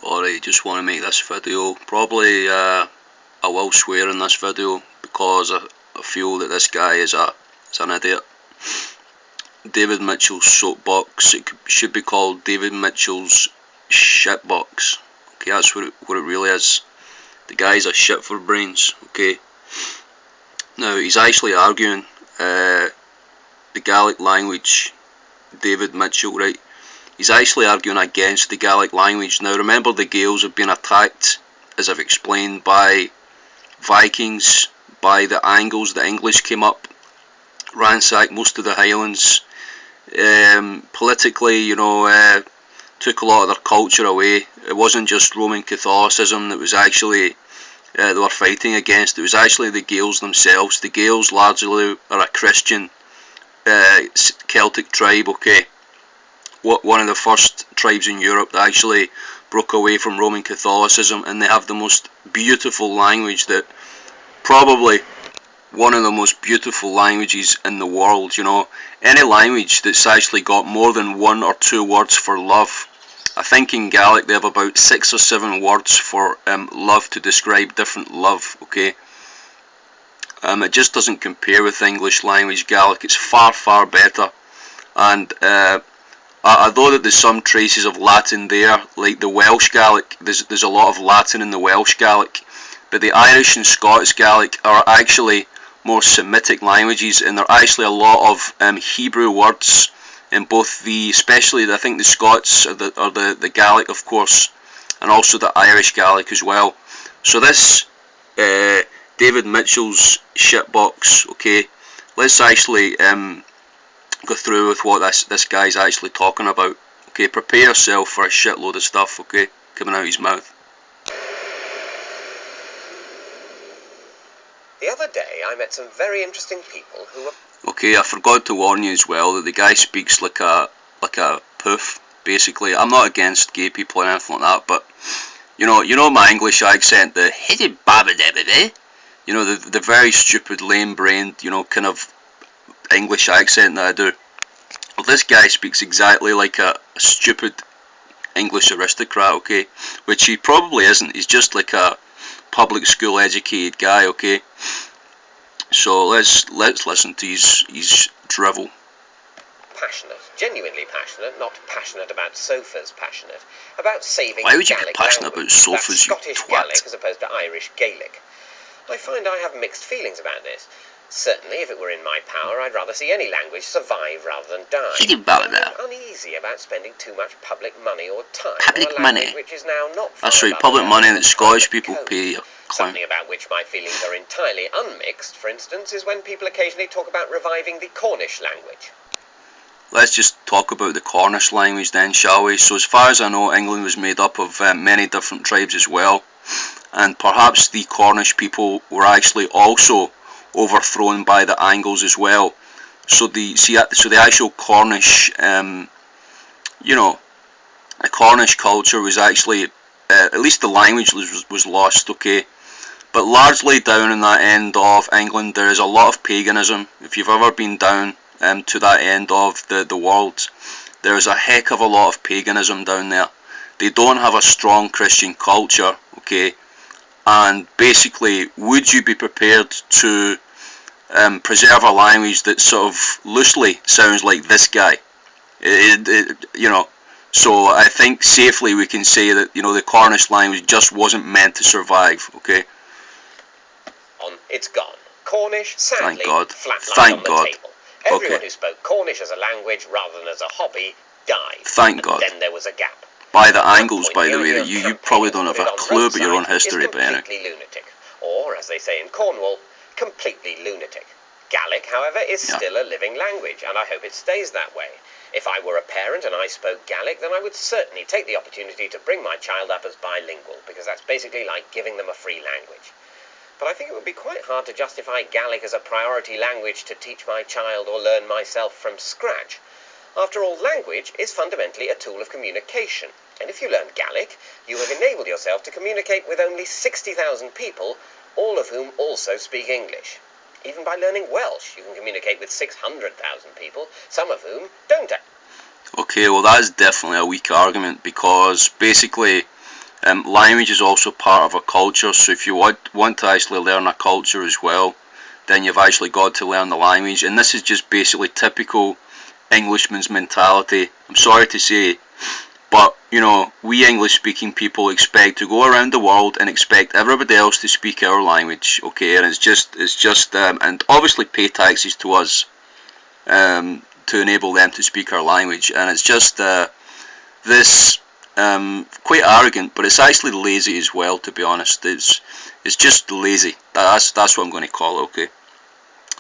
Alright, just want to make this video. Probably I will swear in this video because I feel that this guy is an idiot. David Mitchell's soapbox, it should be called David Mitchell's shitbox. Okay, that's what it really is. The guy's a shit for brains, okay. Now, he's actually arguing the Gaelic language, David Mitchell, right? He's actually arguing against the Gaelic language. Now, remember, the Gaels have been attacked, as I've explained, by Vikings, by the Angles. The English came up, ransacked most of the Highlands. Politically, took a lot of their culture away. It wasn't just Roman Catholicism that was actually they were fighting against. It was actually the Gaels themselves. The Gaels largely are a Christian Celtic tribe, okay. One of the first tribes in Europe that actually broke away from Roman Catholicism, and they have the most beautiful language, that probably one of the most beautiful languages in the world. Any language that's actually got more than 1 or 2 words for love. I think in Gaelic they have about 6 or 7 words for love, to describe different love, okay. It just doesn't compare with English language. Gaelic, it's far, far better. And although that there's some traces of Latin there, like the Welsh Gaelic, there's a lot of Latin in the Welsh Gaelic, but the Irish and Scots Gaelic are actually more Semitic languages, and there are actually a lot of Hebrew words in both especially I think the Scots are the Gaelic, of course, and also the Irish Gaelic as well. So this David Mitchell's shitbox, okay, let's actually go through with what this guy's actually talking about. Okay, prepare yourself for a shitload of stuff, okay, coming out of his mouth. The other day I met some very interesting people who were... Okay, I forgot to warn you as well that the guy speaks like a poof, basically. I'm not against gay people or anything like that, but you know my English accent, the the very stupid, lame-brained, kind of English accent that I do. Well, this guy speaks exactly like a stupid English aristocrat, okay, which he probably isn't. He's just like a public school educated guy, okay. So let's listen to his drivel. Passionate, genuinely passionate, not passionate about sofas, passionate about saving. Why would you Gaelic be passionate language, about sofas, you Scottish twat? Gaelic as opposed to Irish Gaelic. I find I have mixed feelings about this. Certainly, if it were in my power, I'd rather see any language survive rather than die. I'm uneasy about spending too much public money or time public on a language which is now not. That's right, public money that Scottish people pay. Something about which my feelings are entirely unmixed, for instance, is when people occasionally talk about reviving the Cornish language. Let's just talk about the Cornish language then, shall we? So as far as I know, England was made up of many different tribes as well, and perhaps the Cornish people were actually also overthrown by the Angles as well. So the actual Cornish, the Cornish culture was actually, at least the language was lost, okay. But largely down in that end of England, there is a lot of paganism. If you've ever been down to that end of the world, there's a heck of a lot of paganism down there. They don't have a strong Christian culture, okay. And basically, would you be prepared to preserve a language that sort of loosely sounds like this guy? So I think safely we can say that the Cornish language just wasn't meant to survive, okay. It's gone. Cornish, sadly, flatlined on the table. Everyone who spoke Cornish as a language rather than as a hobby died. Thank God. Then there was a gap. By the Angles, by the way, that you probably don't have a clue about your own history, but anyway. Completely lunatic, or as they say in Cornwall, completely lunatic. Gaelic, however, is still a living language, and I hope it stays that way. If I were a parent and I spoke Gaelic, then I would certainly take the opportunity to bring my child up as bilingual, because that's basically like giving them a free language. But I think it would be quite hard to justify Gaelic as a priority language to teach my child or learn myself from scratch. After all, language is fundamentally a tool of communication, and if you learn Gaelic, you have enabled yourself to communicate with only 60,000 people, all of whom also speak English. Even by learning Welsh, you can communicate with 600,000 people, some of whom don't. Okay, well that is definitely a weak argument, because basically Language is also part of a culture, so if you want to actually learn a culture as well, then you've actually got to learn the language. And this is just basically typical Englishman's mentality. I'm sorry to say, but you know, we English speaking people expect to go around the world and expect everybody else to speak our language, okay? And it's just and obviously pay taxes to us to enable them to speak our language. And it's just this quite arrogant, but it's actually lazy as well, to be honest. It's just lazy. That's what I'm going to call it, okay?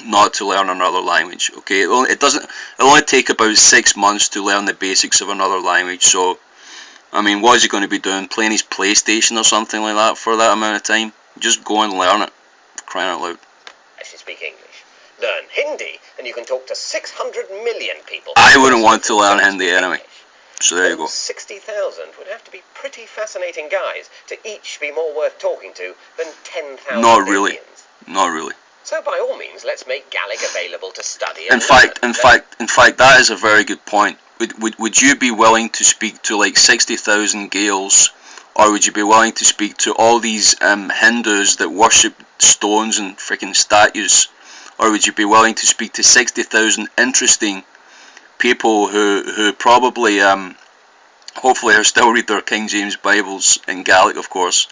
Not to learn another language, okay? It'll only take about 6 months to learn the basics of another language, so I mean, what is he going to be doing? Playing his PlayStation or something like that for that amount of time? Just go and learn it, crying out loud. Actually speak English. Learn Hindi, and you can talk to 600 million people. I wouldn't want to learn Hindi anyway. So there you go. 60,000 would have to be pretty fascinating guys to each be more worth talking to than 10,000 Not really. Indians. Not really. So by all means, let's make Gaelic available to study. In fact, that is a very good point. Would you be willing to speak to like 60,000 Gaels, or would you be willing to speak to all these Hindus that worship stones and freaking statues, or would you be willing to speak to 60,000 interesting people who probably hopefully are still read their King James Bibles in Gaelic, of course,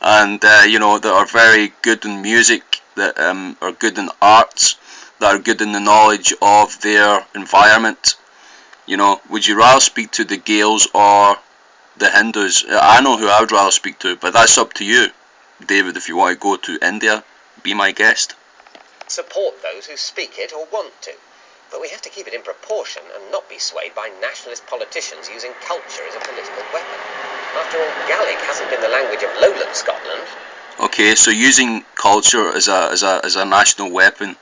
and you know, that are very good in music, that are good in arts, that are good in the knowledge of their environment? You know, would you rather speak to the Gaels or the Hindus? I know who I would rather speak to, but that's up to you, David. If you want to go to India, be my guest. Support those who speak it or want to. But we have to keep it in proportion and not be swayed by nationalist politicians using culture as a political weapon. After all, Gaelic hasn't been the language of lowland Scotland. Okay, so using culture as a national weapon.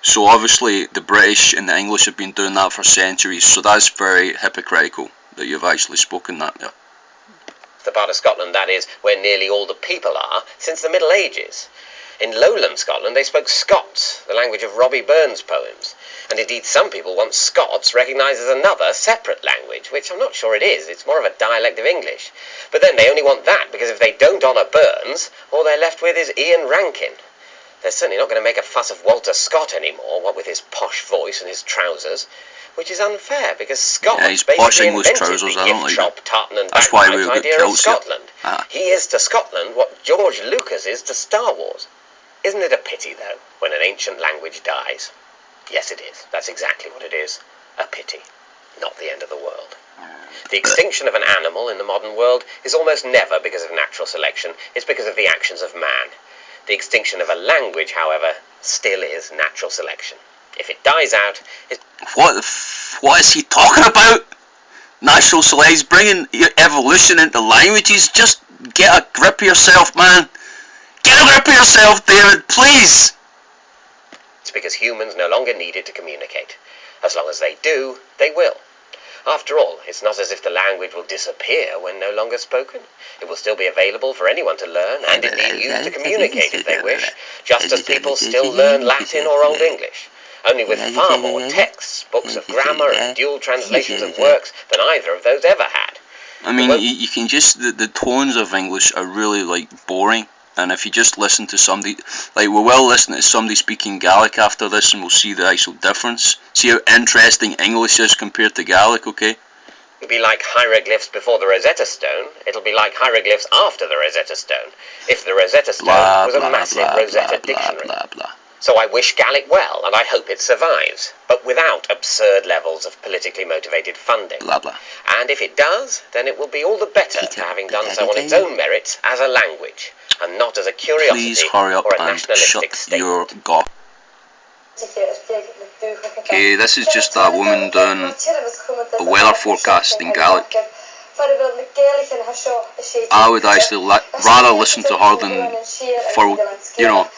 So obviously the British and the English have been doing that for centuries, so that's very hypocritical that you've actually spoken that there. The part of Scotland, that is, where nearly all the people are, since the Middle Ages. In lowland Scotland they spoke Scots, the language of Robbie Burns' poems, and indeed some people want Scots recognised as another separate language, which I'm not sure it is. It's more of a dialect of English. But then they only want that because if they don't honour Burns, all they're left with is Ian Rankin. They're certainly not going to make a fuss of Walter Scott anymore, what with his posh voice and his trousers, which is unfair because Scott basically invented the gift shop, tartan and bagpipe idea of Scotland. He is to Scotland what George Lucas is to Star Wars. Isn't it a pity, though, when an ancient language dies? Yes, it is. That's exactly what it is. A pity. Not the end of the world. The extinction of an animal in the modern world is almost never because of natural selection. It's because of the actions of man. The extinction of a language, however, still is natural selection. If it dies out, it's... What is he talking about? Natural selection, bringing evolution into languages? Just get a grip of yourself, man. Get a grip of yourself, David, please! It's because humans no longer need it to communicate. As long as they do, they will. After all, it's not as if the language will disappear when no longer spoken. It will still be available for anyone to learn, and indeed used to communicate if they wish, just as people still learn Latin or Old English. Only with far more texts, books of grammar, and dual translations of works than either of those ever had. I mean, you can just... The tones of English are really, like, boring. And if you just listen to somebody, like we will listen to somebody speaking Gaelic after this and we'll see the actual difference. See how interesting English is compared to Gaelic, okay? It'll be like hieroglyphs before the Rosetta Stone. It'll be like hieroglyphs after the Rosetta Stone. If the Rosetta Stone was a massive Rosetta dictionary. So I wish Gaelic well, and I hope it survives, but without absurd levels of politically motivated funding. And if it does, then it will be all the better for having done so on its own merits as a language, and not as a curiosity Please hurry up or a and nationalistic shut state. your gob. Okay, this is just that woman doing a weather forecast in Gaelic. I would actually rather listen to her than for, you know,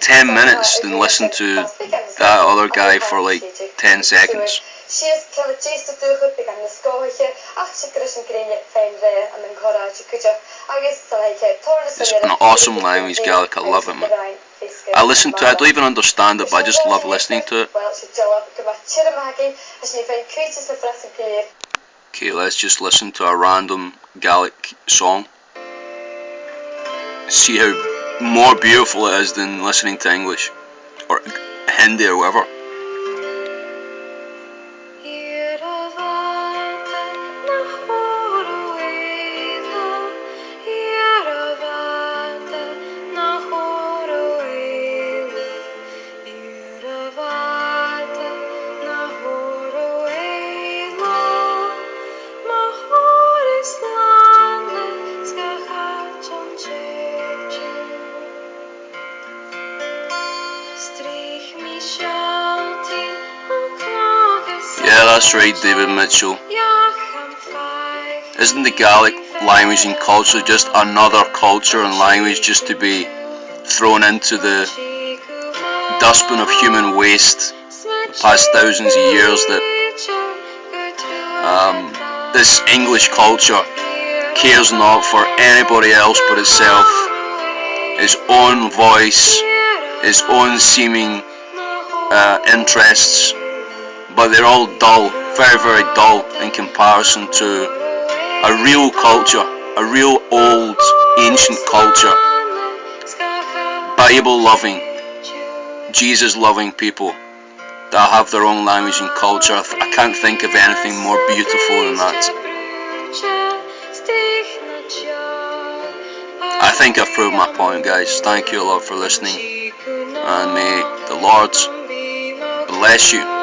10 minutes than listen to that other guy for like 10 seconds. It's an awesome language, Gaelic. I love it, man. I listen to it, I don't even understand it, but I just love listening to it. Okay, let's just listen to a random Gaelic song. See how more beautiful it is than listening to English or Hindi or whatever. Yeah, that's right, David Mitchell. Isn't the Gaelic language and culture just another culture and language just to be thrown into the dustbin of human waste the past thousands of years that this English culture cares not for anybody else but itself, its own voice, its own seeming interests, but they're all dull, very, very dull in comparison to a real culture, a real old, ancient culture, Bible-loving, Jesus-loving people that have their own language and culture. I can't think of anything more beautiful than that. I think I've proved my point, guys. Thank you a lot for listening, and may the Lord bless you.